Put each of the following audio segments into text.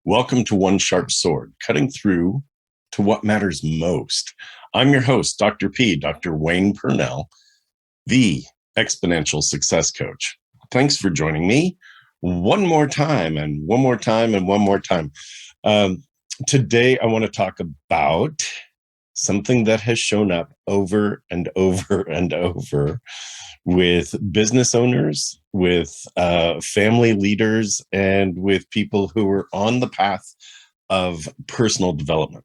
Welcome to One Sharp Sword, cutting through to what matters most. I'm your host, Dr. P, Dr. Wayne Pernell, the Exponential Success Coach. Thanks for joining me one more time and one more time and one more time. Today, I want to talk about something that has shown up over and over and over with business owners, with family leaders, and with people who are on the path of personal development.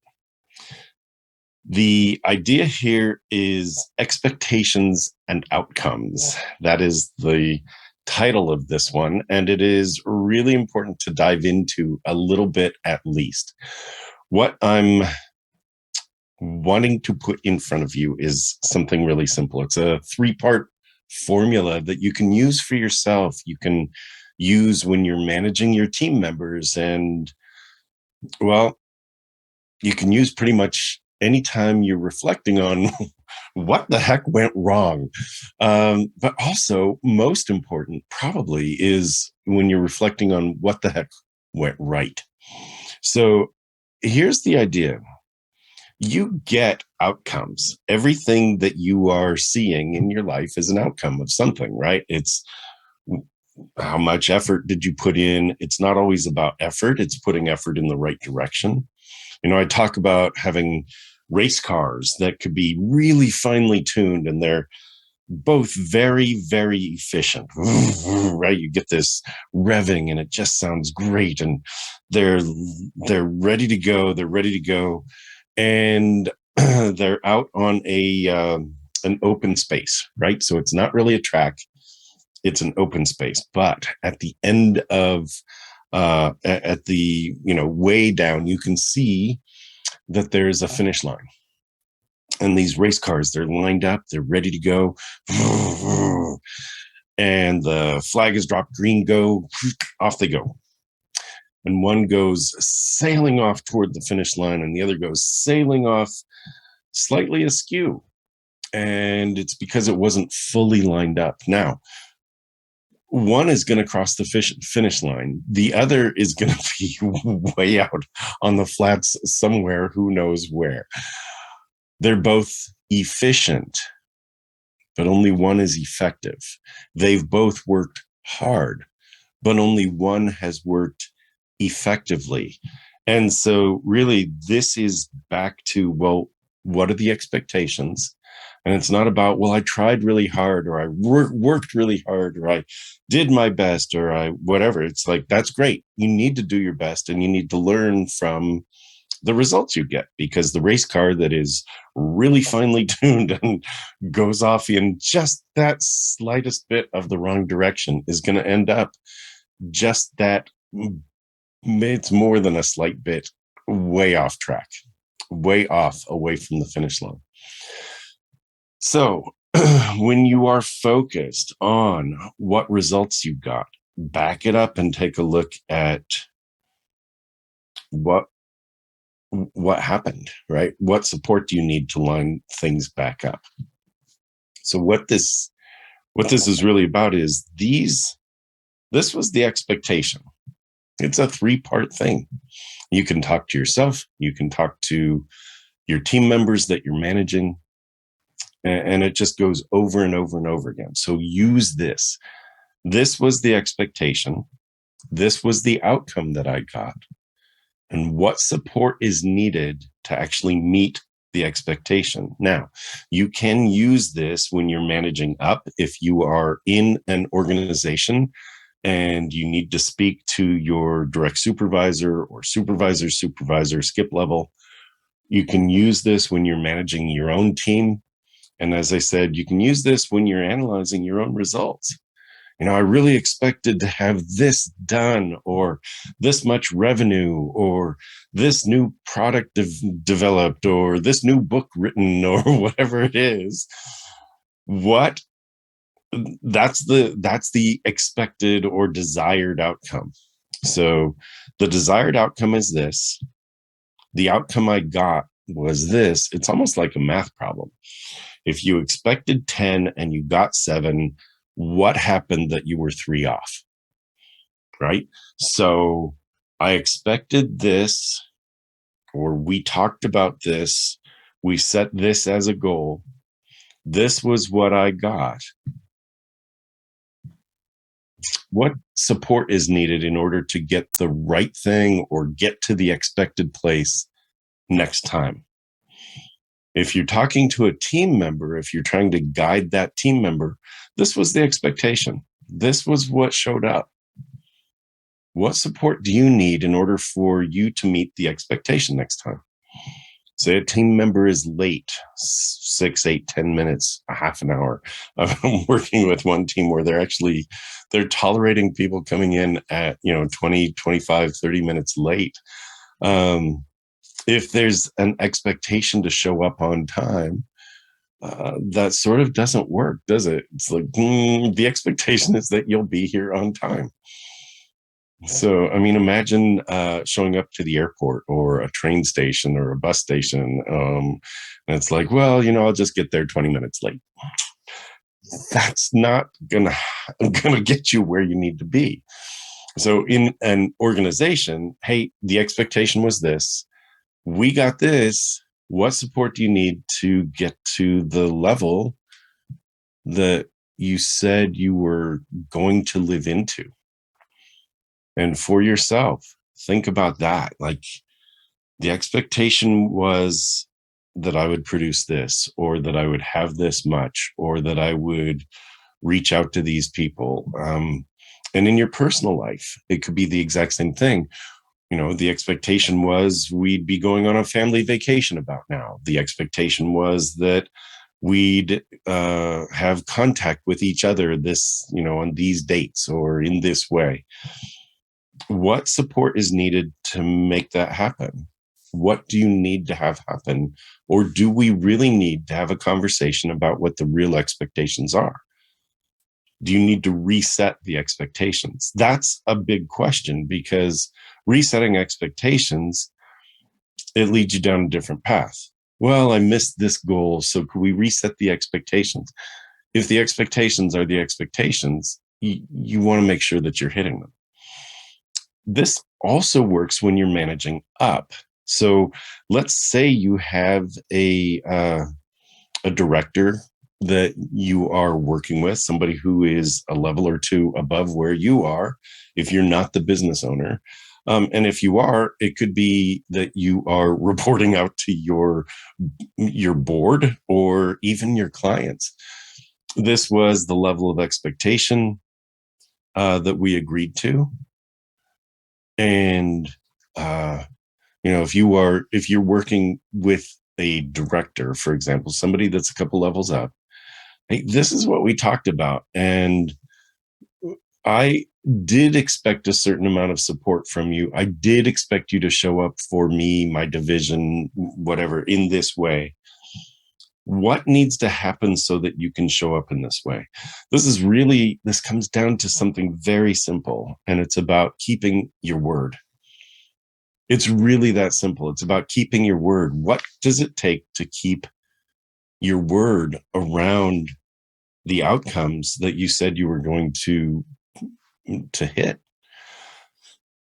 The idea here is expectations and outcomes. That is the title of this one, and it is really important to dive into a little bit at least. What I'm wanting to put in front of you is something really simple. It's a three-part formula that you can use for yourself. You can use when you're managing your team members, and well, you can use pretty much anytime you're reflecting on what the heck went wrong. But also, most important probably is when you're reflecting on what the heck went right. So here's the idea. You get outcomes. Everything that you are seeing in your life is an outcome of something, right? It's how much effort did you put in? It's not always about effort. It's putting effort in the right direction. I talk about having race cars that could be really finely tuned, and they're both very, very efficient, right? You get this revving and it just sounds great, and they're ready to go. They're ready to go. And they're out on an open space, right? So it's not really a track, it's an open space. But at the end of at the way down, you can see that there's a finish line, and these race cars, they're lined up, they're ready to go, and the flag is dropped, green, go, off they go. And one goes sailing off toward the finish line, and the other goes sailing off slightly askew. And it's because it wasn't fully lined up. Now, one is going to cross the finish line. The other is going to be way out on the flats somewhere, who knows where. They're both efficient, but only one is effective. They've both worked hard, but only one has worked effectively. And so really, this is back to, well, what are the expectations? And it's not about, well, I tried really hard, or I worked really hard, or I did my best, or I whatever. It's like, that's great. You need to do your best, and you need to learn from the results you get, because the race car that is really finely tuned and goes off in just that slightest bit of the wrong direction is going to end up just that. It's more than a slight bit way off track, way off away from the finish line. So when you are focused on what results you got, back it up and take a look at what happened, right? What support do you need to line things back up? So what this is really about is this was the expectation. It's a three-part thing. You can talk to yourself, you can talk to your team members that you're managing, and it just goes over and over and over again. So use this. This was the expectation. This was the outcome that I got. And what support is needed to actually meet the expectation. Now, you can use this when you're managing up. If you are in an organization and you need to speak to your direct supervisor or supervisor's supervisor, skip level, you can use this when you're managing your own team. And as I said, you can use this when you're analyzing your own results. I really expected to have this done, or this much revenue, or this new product developed, or this new book written, or whatever it is. That's the expected or desired outcome. So the desired outcome is this. The outcome I got was this. It's almost like a math problem. If you expected 10 and you got 7, what happened that you were 3 off? Right? So I expected this, or we talked about this. We set this as a goal. This was what I got. What support is needed in order to get the right thing or get to the expected place next time? If you're talking to a team member, if you're trying to guide that team member, this was the expectation. This was what showed up. What support do you need in order for you to meet the expectation next time? Say a team member is late 6, 8, 10 minutes, a half an hour. I'm working with one team where they're tolerating people coming in at 20, 25, 30 minutes late. If there's an expectation to show up on time, that sort of doesn't work, does it? It's like the expectation is that you'll be here on time. So, I mean, imagine showing up to the airport or a train station or a bus station. And it's like, well, I'll just get there 20 minutes late. That's not gonna get you where you need to be. So in an organization, hey, the expectation was this. We got this. What support do you need to get to the level that you said you were going to live into? And for yourself, think about that. Like, the expectation was that I would produce this, or that I would have this much, or that I would reach out to these people. And in your personal life, it could be the exact same thing. The expectation was we'd be going on a family vacation about now. The expectation was that we'd have contact with each other on these dates or in this way. What support is needed to make that happen? What do you need to have happen? Or do we really need to have a conversation about what the real expectations are? Do you need to reset the expectations? That's a big question, because resetting expectations, it leads you down a different path. Well, I missed this goal, so could we reset the expectations? If the expectations are the expectations, you want to make sure that you're hitting them. This also works when you're managing up. So let's say you have a director that you are working with, somebody who is a level or two above where you are, if you're not the business owner. And if you are, it could be that you are reporting out to your board or even your clients. This was the level of expectation that we agreed to. And if you're working with a director, for example, somebody that's a couple levels up, hey, this is what we talked about. And I did expect a certain amount of support from you. I did expect you to show up for me, my division, whatever, in this way. What needs to happen so that you can show up in this way? This comes down to something very simple, and it's about keeping your word. It's really that simple. It's about keeping your word. What does it take to keep your word around the outcomes that you said you were going to hit?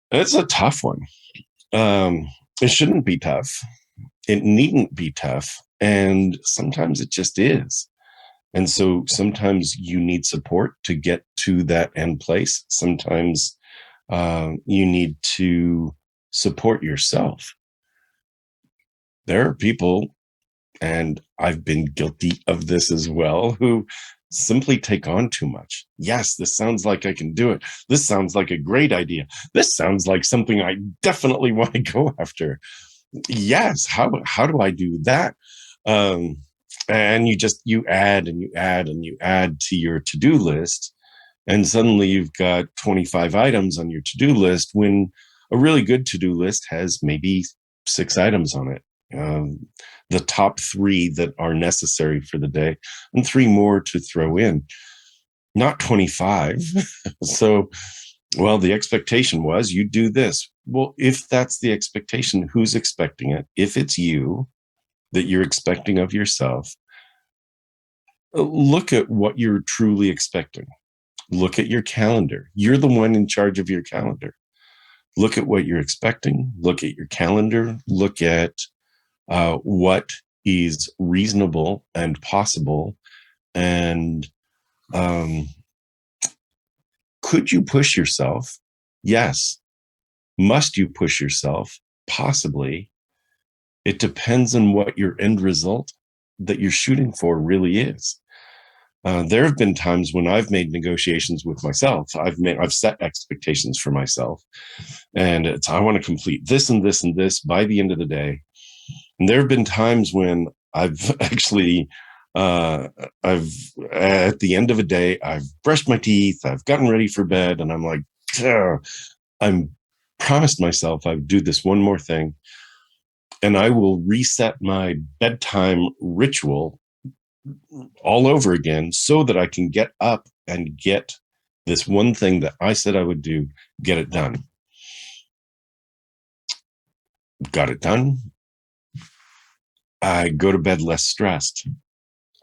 It's a tough one. It shouldn't be tough. It needn't be tough. And sometimes it just is. And so sometimes you need support to get to that end place. Sometimes you need to support yourself. There are people, and I've been guilty of this as well, who simply take on too much. Yes, this sounds like I can do it. This sounds like a great idea. This sounds like something I definitely want to go after. Yes, how do I do that? And you add and you add and you add to your to-do list, and suddenly you've got 25 items on your to-do list, when a really good to-do list has maybe 6 items on it. The top 3 that are necessary for the day, and 3 more to throw in, not 25. So, well, the expectation was you do this. Well, if that's the expectation, who's expecting it? If it's you, that you're expecting of yourself, look at what you're truly expecting. Look at your calendar. You're the one in charge of your calendar. Look at what you're expecting, look at your calendar, look at what is reasonable and possible. And um, could you push yourself? Yes. Must you push yourself? Possibly. It depends on what your end result that you're shooting for really is. There have been times when I've made negotiations with myself. I've set expectations for myself, and I want to complete this and this and this by the end of the day. And there have been times when I've actually, uh, I've at the end of a day, I've brushed my teeth, I've gotten ready for bed, and I'm like, I'm promised myself I would do this one more thing, and I will reset my bedtime ritual all over again so that I can get up and get this one thing that I said I would do, get it done. Got it done. I go to bed less stressed.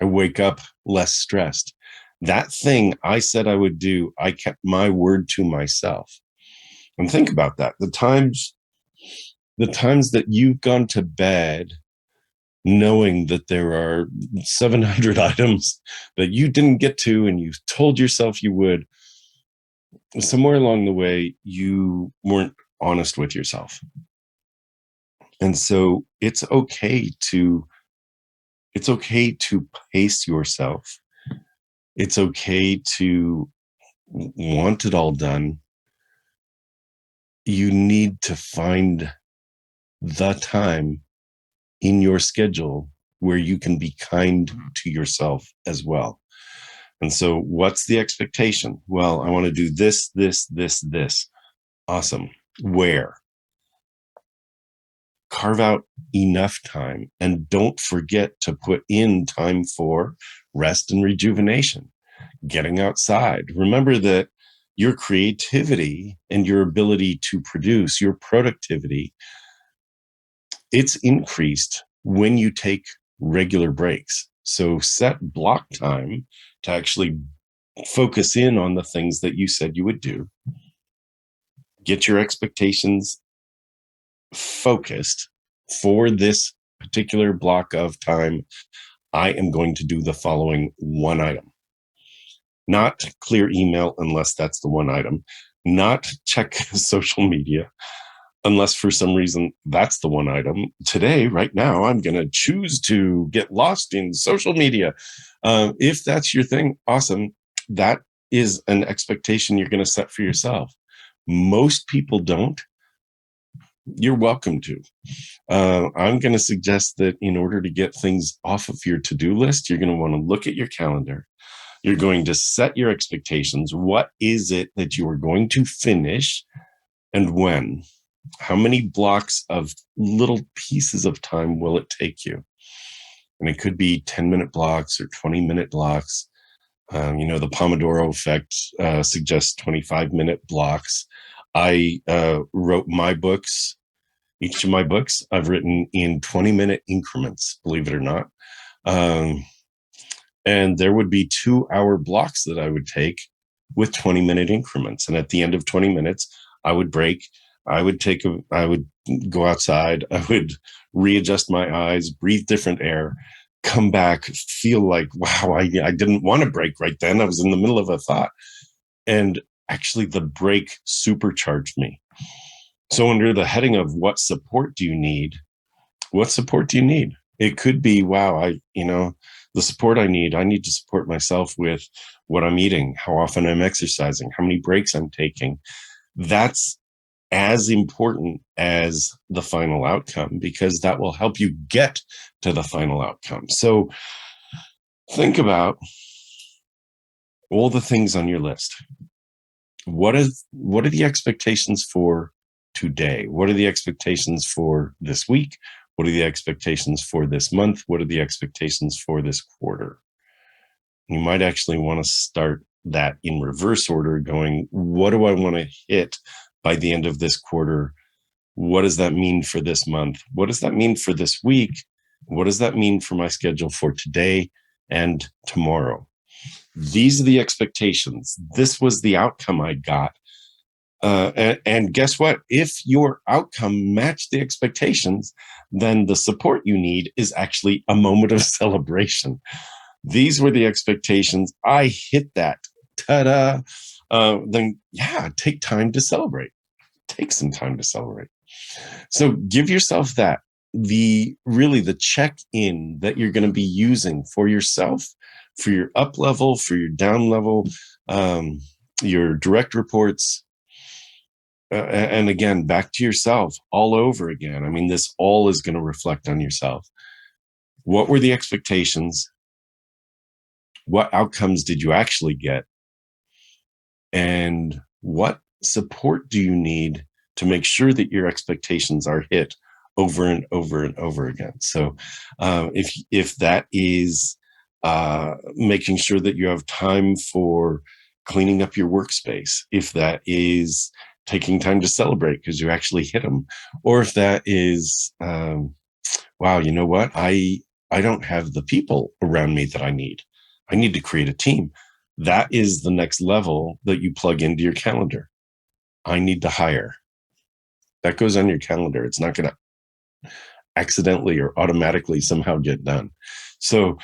I wake up less stressed. That thing I said I would do, I kept my word to myself. And think about that. The times that you've gone to bed knowing that there are 700 items that you didn't get to and you told yourself you would, somewhere along the way, you weren't honest with yourself. And so it's okay to pace yourself. It's okay to want it all done. You need to find the time in your schedule where you can be kind to yourself as well. And so, what's the expectation? Well, I want to do this, this, this, this. Awesome. Where? Carve out enough time and don't forget to put in time for rest and rejuvenation, getting outside. Remember that your creativity and your ability to produce, your productivity, it's increased when you take regular breaks. So set block time to actually focus in on the things that you said you would do. Get your expectations focused for this particular block of time. I am going to do the following one item. Not clear email unless that's the one item. Not check social media unless for some reason that's the one item. Today, right now, I'm going to choose to get lost in social media. If that's your thing, awesome. That is an expectation you're going to set for yourself. Most people don't. You're welcome to. I'm going to suggest that in order to get things off of your to-do list, you're going to want to look at your calendar. You're going to set your expectations. What is it that you are going to finish and when? How many blocks of little pieces of time will it take you? And it could be 10-minute blocks or 20-minute blocks. The Pomodoro effect suggests 25-minute blocks. I wrote each of my books, I've written in 20-minute increments, believe it or not. And there would be 2-hour blocks that I would take with 20-minute increments. And at the end of 20 minutes, I would break. I would go outside. I would readjust my eyes, breathe different air, come back, feel like, wow, I didn't want to break right then. I was in the middle of a thought. And actually, the break supercharged me. So under the heading of what support do you need? What support do you need? It could be, wow, the support I need to support myself with what I'm eating, how often I'm exercising, how many breaks I'm taking. That's as important as the final outcome because that will help you get to the final outcome. So think about all the things on your list. What are the expectations for today? What are the expectations for this week? What are the expectations for this month? What are the expectations for this quarter? You might actually want to start that in reverse order, going, what do I want to hit by the end of this quarter? What does that mean for this month? What does that mean for this week? What does that mean for my schedule for today and tomorrow? These are the expectations. This was the outcome I got. And guess what? If your outcome matched the expectations, then the support you need is actually a moment of celebration. These were the expectations. I hit that. Ta-da. Then, yeah, take time to celebrate. Take some time to celebrate. So give yourself that. The check in that you're going to be using for yourself, for your up level, for your down level, um, your direct reports, and again, back to yourself all over again. I mean, this all is going to reflect on yourself. What were the expectations? What outcomes did you actually get? And what support do you need to make sure that your expectations are hit over and over and over again? So, if that is making sure that you have time for cleaning up your workspace, if that is taking time to celebrate because you actually hit them, or if that is, wow, you know what, I don't have the people around me that I need. I need to create a team. That is the next level that you plug into your calendar. I need to hire. That goes on your calendar. It's not going to accidentally or automatically somehow get done. So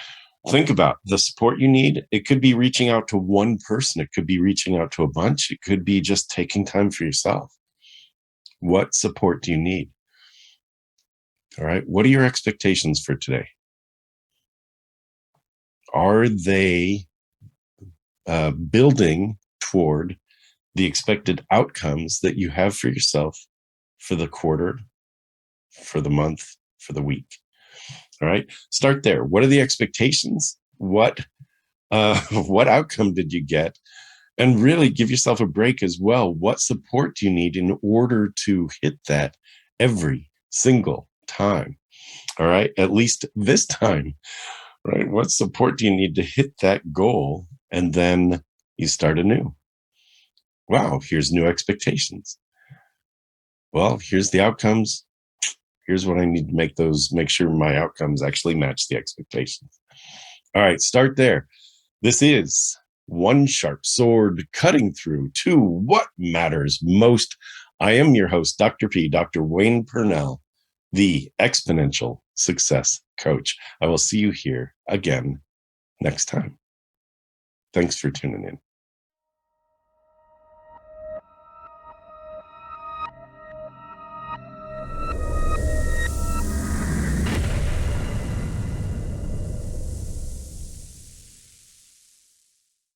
think about the support you need. It could be reaching out to one person. It could be reaching out to a bunch. It could be just taking time for yourself. What support do you need? All right. What are your expectations for today? Are they building toward the expected outcomes that you have for yourself for the quarter, for the month, for the week? All right. Start there. What are the expectations? What what outcome did you get? And really give yourself a break as well. What support do you need in order to hit that every single time? All right. At least this time, right? What support do you need to hit that goal? And then you start anew. Wow, here's new expectations. Well, here's the outcomes. Here's what I need to make sure my outcomes actually match the expectations. All right, start there. This is One Sharp Sword Cutting Through to What Matters Most. I am your host, Dr. P, Dr. Wayne Pernell, the Exponential Success Coach. I will see you here again next time. Thanks for tuning in.